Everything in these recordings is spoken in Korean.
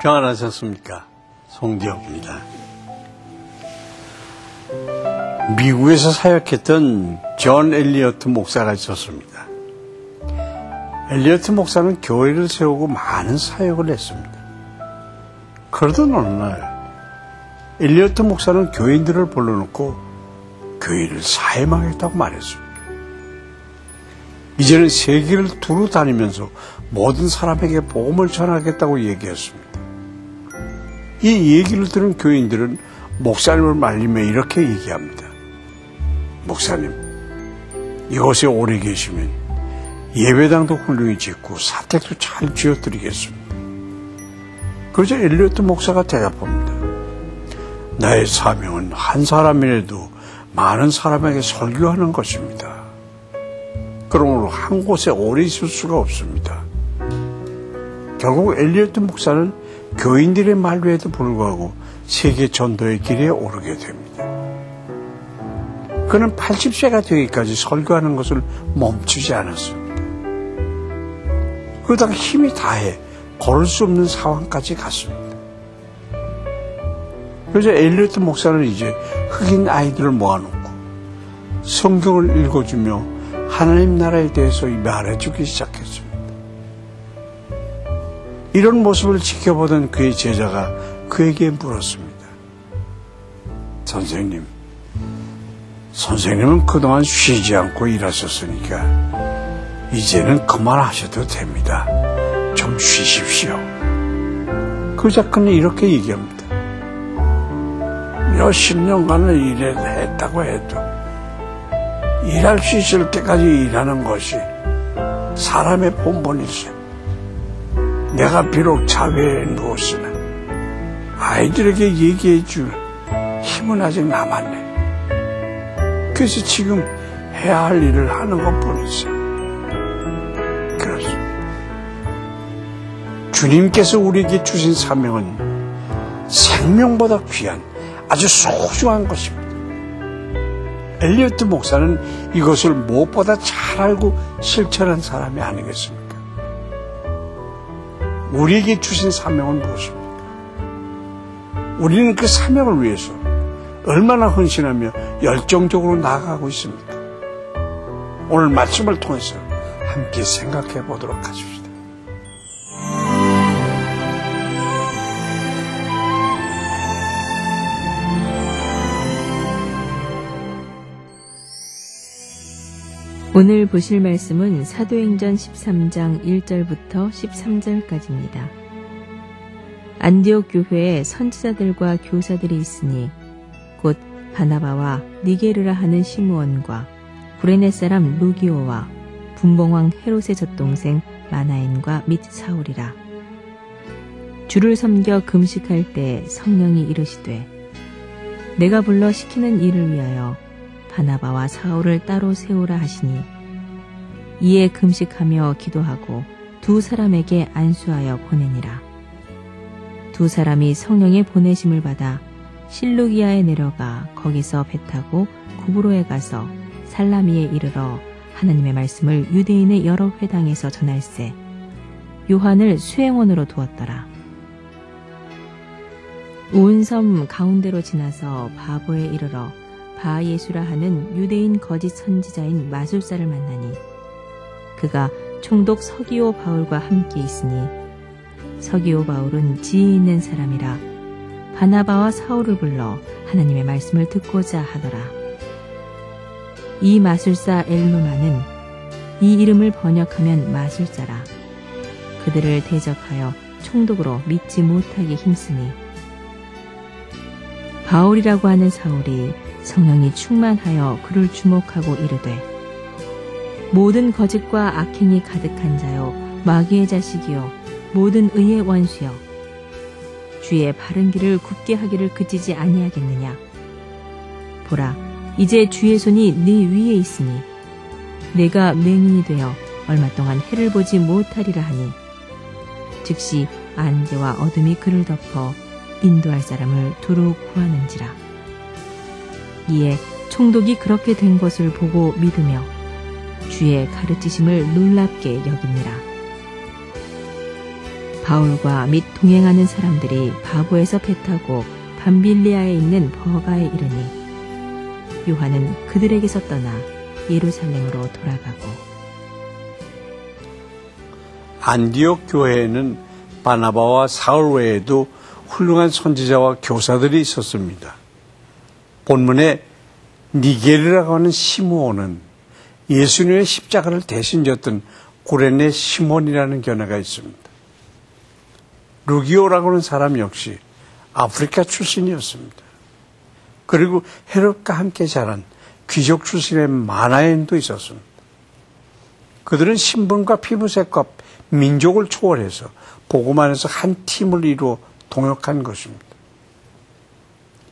평안하셨습니까? 송기호입니다. 미국에서 사역했던 존 엘리어트 목사가 있었습니다. 엘리어트 목사는 교회를 세우고 많은 사역을 했습니다. 그러던 어느 날 엘리어트 목사는 교인들을 불러놓고 교회를 사임하겠다고 말했습니다. 이제는 세계를 두루 다니면서 모든 사람에게 복음을 전하겠다고 얘기했습니다. 이 얘기를 들은 교인들은 목사님을 말리며 이렇게 얘기합니다. 목사님, 이곳에 오래 계시면 예배당도 훌륭히 짓고 사택도 잘 지어드리겠습니다. 그러자 엘리어트 목사가 대답합니다. 나의 사명은 한 사람이라도 많은 사람에게 설교하는 것입니다. 그러므로 한 곳에 오래 있을 수가 없습니다. 결국 엘리어트 목사는 교인들의 만류에도 불구하고 세계 전도의 길에 오르게 됩니다. 그는 80세가 되기까지 설교하는 것을 멈추지 않았습니다. 그러다가 힘이 다해 걸을 수 없는 상황까지 갔습니다. 그래서 엘리어트 목사는 이제 흑인 아이들을 모아놓고 성경을 읽어주며 하나님 나라에 대해서 말해주기 시작했습니다. 이런 모습을 지켜보던 그의 제자가 그에게 물었습니다. 선생님은 그동안 쉬지 않고 일하셨으니까 이제는 그만하셔도 됩니다. 좀 쉬십시오. 그러자 그는 이렇게 얘기합니다. 몇십 년간을 일했다고 해도 일할 수 있을 때까지 일하는 것이 사람의 본분이지. 내가 비록 자회에 누웠으나 아이들에게 얘기해 줄 힘은 아직 남았네. 그래서 지금 해야 할 일을 하는 것뿐이지. 그렇습니다. 주님께서 우리에게 주신 사명은 생명보다 귀한 아주 소중한 것입니다. 엘리어트 목사는 이것을 무엇보다 잘 알고 실천한 사람이 아니겠습니까? 우리에게 주신 사명은 무엇입니까? 우리는 그 사명을 위해서 얼마나 헌신하며 열정적으로 나아가고 있습니까? 오늘 말씀을 통해서 함께 생각해 보도록 하십시다. 오늘 보실 말씀은 사도행전 13장 1절부터 13절까지입니다. 안디옥 교회에 선지자들과 교사들이 있으니 곧 바나바와 니게르라 하는 시므온과 구레네 사람 루기오와 분봉왕 헤롯의 젖동생 마나엔과 및 사울이라. 주를 섬겨 금식할 때 성령이 이르시되 내가 불러 시키는 일을 위하여 바나바와 사울을 따로 세우라 하시니 이에 금식하며 기도하고 두 사람에게 안수하여 보내니라. 두 사람이 성령의 보내심을 받아 실루기아에 내려가 거기서 배 타고 구브로에 가서 살라미에 이르러 하나님의 말씀을 유대인의 여러 회당에서 전할세 요한을 수행원으로 두었더라. 온 섬 가운데로 지나서 바보에 이르러 바예수라 하는 유대인 거짓 선지자인 마술사를 만나니 그가 총독 서기오 바울과 함께 있으니 서기오 바울은 지혜 있는 사람이라 바나바와 사울을 불러 하나님의 말씀을 듣고자 하더라. 이 마술사 엘누마는 이 이름을 번역하면 마술자라. 그들을 대적하여 총독으로 믿지 못하게 힘쓰니 바울이라고 하는 사울이 성령이 충만하여 그를 주목하고 이르되 모든 거짓과 악행이 가득한 자요 마귀의 자식이요 모든 의의 원수여 주의 바른 길을 굽게 하기를 그치지 아니하겠느냐. 보라 이제 주의 손이 네 위에 있으니 내가 맹인이 되어 얼마 동안 해를 보지 못하리라 하니 즉시 안개와 어둠이 그를 덮어 인도할 사람을 두루 구하는지라. 이에 총독이 그렇게 된 것을 보고 믿으며 주의 가르치심을 놀랍게 여깁니다. 바울과 및 동행하는 사람들이 바보에서 배 타고 밤빌리아에 있는 버가에 이르니 요한은 그들에게서 떠나 예루살렘으로 돌아가고. 안디옥 교회에는 바나바와 사울 외에도 훌륭한 선지자와 교사들이 있었습니다. 본문에 니게르라고 하는 시므온은 예수님의 십자가를 대신 졌던 구레네 시몬이라는 견해가 있습니다. 루기오라고 하는 사람 역시 아프리카 출신이었습니다. 그리고 헤롯과 함께 자란 귀족 출신의 마나엔도 있었습니다. 그들은 신분과 피부색과 민족을 초월해서 복음 안에서 한 팀을 이루어 동역한 것입니다.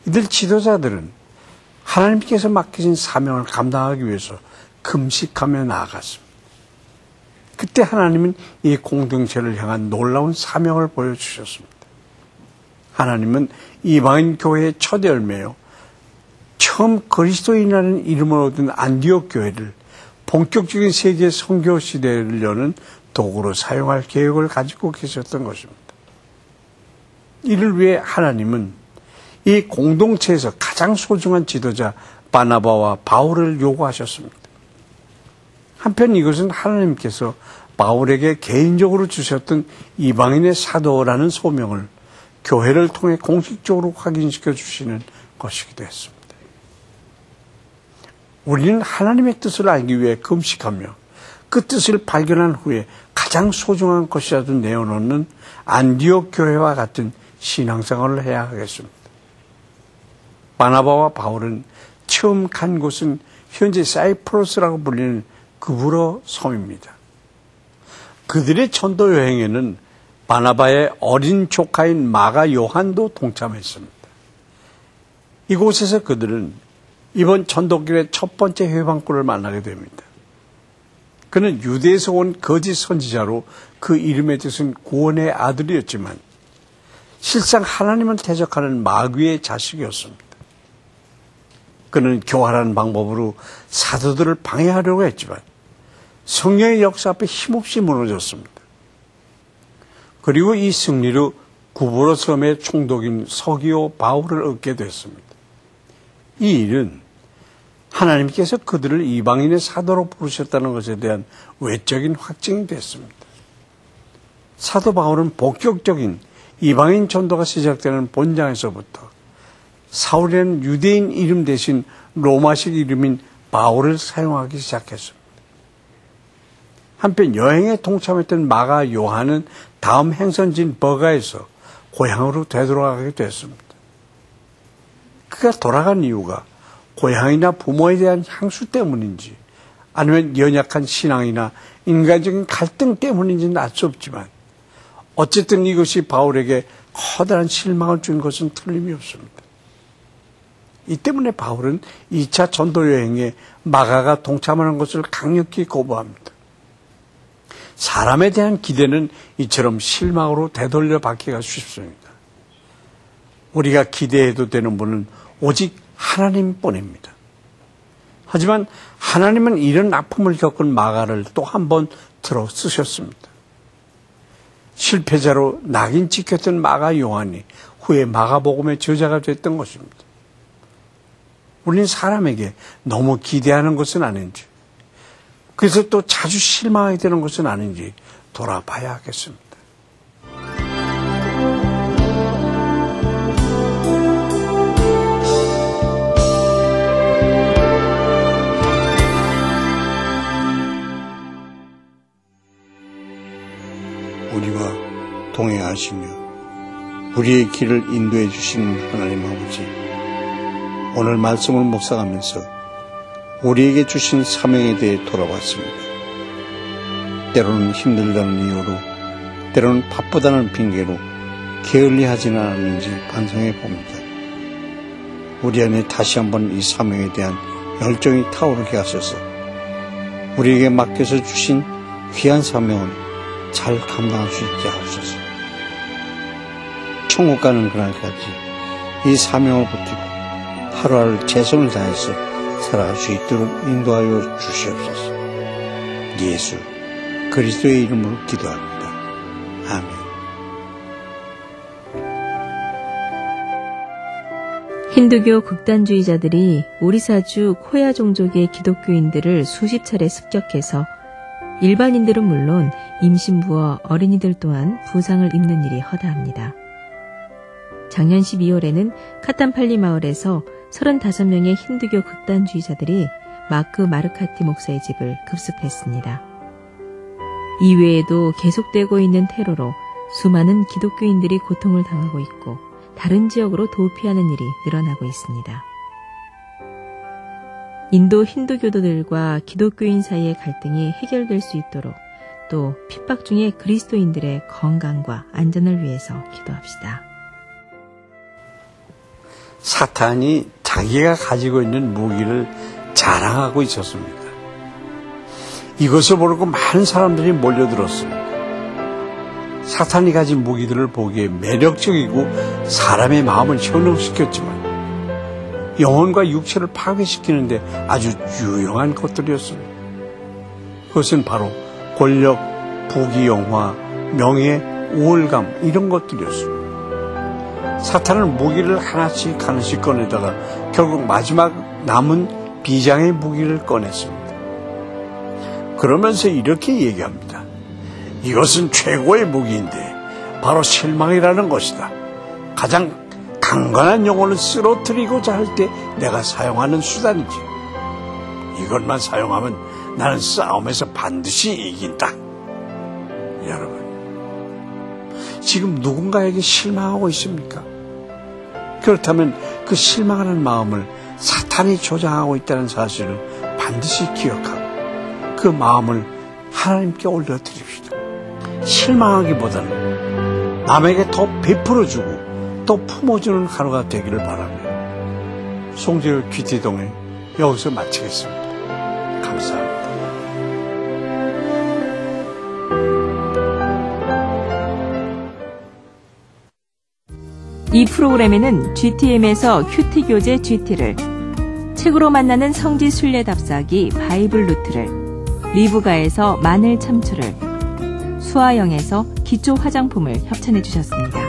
이들 지도자들은 하나님께서 맡기신 사명을 감당하기 위해서 금식하며 나아갔습니다. 그때 하나님은 이 공동체를 향한 놀라운 사명을 보여주셨습니다. 하나님은 이방인 교회의 첫 열매요, 처음 그리스도인이라는 이름을 얻은 안디옥 교회를 본격적인 세계 선교 시대를 여는 도구로 사용할 계획을 가지고 계셨던 것입니다. 이를 위해 하나님은 이 공동체에서 가장 소중한 지도자 바나바와 바울을 요구하셨습니다. 한편 이것은 하나님께서 바울에게 개인적으로 주셨던 이방인의 사도라는 소명을 교회를 통해 공식적으로 확인시켜 주시는 것이기도 했습니다. 우리는 하나님의 뜻을 알기 위해 금식하며 그 뜻을 발견한 후에 가장 소중한 것이라도 내어놓는 안디옥 교회와 같은 신앙생활을 해야 하겠습니다. 바나바와 바울은 처음 간 곳은 현재 사이프러스라고 불리는 그브로 섬입니다. 그들의 전도 여행에는 바나바의 어린 조카인 마가 요한도 동참했습니다. 이곳에서 그들은 이번 전도길의 첫 번째 회방꾼을 만나게 됩니다. 그는 유대에서 온 거짓 선지자로 그 이름의 뜻은 구원의 아들이었지만 실상 하나님을 대적하는 마귀의 자식이었습니다. 그는 교활한 방법으로 사도들을 방해하려고 했지만 성령의 역사 앞에 힘없이 무너졌습니다. 그리고 이 승리로 구브로 섬의 총독인 서기오 바울을 얻게 됐습니다. 이 일은 하나님께서 그들을 이방인의 사도로 부르셨다는 것에 대한 외적인 확증이 됐습니다. 사도 바울은 본격적인 이방인 전도가 시작되는 본장에서부터 사울이라는 유대인 이름 대신 로마식 이름인 바울을 사용하기 시작했습니다. 한편 여행에 동참했던 마가 요한은 다음 행선지인 버가에서 고향으로 되돌아가게 됐습니다. 그가 돌아간 이유가 고향이나 부모에 대한 향수 때문인지 아니면 연약한 신앙이나 인간적인 갈등 때문인지는 알 수 없지만 어쨌든 이것이 바울에게 커다란 실망을 준 것은 틀림이 없습니다. 이 때문에 바울은 2차 전도 여행에 마가가 동참하는 것을 강력히 거부합니다. 사람에 대한 기대는 이처럼 실망으로 되돌려 받기가 쉽습니다. 우리가 기대해도 되는 분은 오직 하나님뿐입니다. 하지만 하나님은 이런 아픔을 겪은 마가를 또 한 번 들어 쓰셨습니다. 실패자로 낙인 찍혔던 마가 요한이 후에 마가복음의 저자가 됐던 것입니다. 우리는 사람에게 너무 기대하는 것은 아닌지, 그래서 또 자주 실망하게 되는 것은 아닌지 돌아봐야 하겠습니다. 우리와 동행하시며 우리의 길을 인도해 주시는 하나님 아버지, 오늘 말씀을 묵상하면서 우리에게 주신 사명에 대해 돌아봤습니다. 때로는 힘들다는 이유로, 때로는 바쁘다는 핑계로 게을리하지는 않았는지 반성해 봅니다. 우리 안에 다시 한번 이 사명에 대한 열정이 타오르게 하셔서 우리에게 맡겨서 주신 귀한 사명을 잘 감당할 수 있게 하소서. 천국 가는 그날까지 이 사명을 붙들고 하루하루 최선을 다해서 살아갈 수 있도록 인도하여 주시옵소서. 예수 그리스도의 이름으로 기도합니다. 아멘. 힌두교 극단주의자들이 오리사주 코야 종족의 기독교인들을 수십 차례 습격해서 일반인들은 물론 임신부와 어린이들 또한 부상을 입는 일이 허다합니다. 작년 12월에는 카탄팔리 마을에서 35명의 힌두교 극단주의자들이 마크 마르카티 목사의 집을 급습했습니다. 이외에도 계속되고 있는 테러로 수많은 기독교인들이 고통을 당하고 있고 다른 지역으로 도피하는 일이 늘어나고 있습니다. 인도 힌두교도들과 기독교인 사이의 갈등이 해결될 수 있도록 또 핍박 중의 그리스도인들의 건강과 안전을 위해서 기도합시다. 사탄이 자기가 가지고 있는 무기를 자랑하고 있었습니다. 이것을 모르고 많은 사람들이 몰려들었습니다. 사탄이 가진 무기들을 보기에 매력적이고 사람의 마음을 현혹시켰지만 영혼과 육체를 파괴시키는데 아주 유용한 것들이었습니다. 그것은 바로 권력, 부귀영화, 명예, 우월감 이런 것들이었습니다. 사탄은 무기를 하나씩 꺼내다가 결국 마지막 남은 비장의 무기를 꺼냈습니다. 그러면서 이렇게 얘기합니다. 이것은 최고의 무기인데 바로 실망이라는 것이다. 가장 강건한 영혼을 쓰러뜨리고자 할 때 내가 사용하는 수단이지. 이것만 사용하면 나는 싸움에서 반드시 이긴다. 여러분, 지금 누군가에게 실망하고 있습니까? 그렇다면 그 실망하는 마음을 사탄이 조장하고 있다는 사실을 반드시 기억하고 그 마음을 하나님께 올려드립시다. 실망하기보다는 남에게 더 베풀어주고 또 품어주는 하루가 되기를 바라며 송재율 귀티동에 여기서 마치겠습니다. 감사합니다. 이 프로그램에는 GTM에서 큐티 교재 GT를, 책으로 만나는 성지 순례 답사기 바이블 루트를, 리브가에서 마늘 참초를, 수아영에서 기초 화장품을 협찬해 주셨습니다.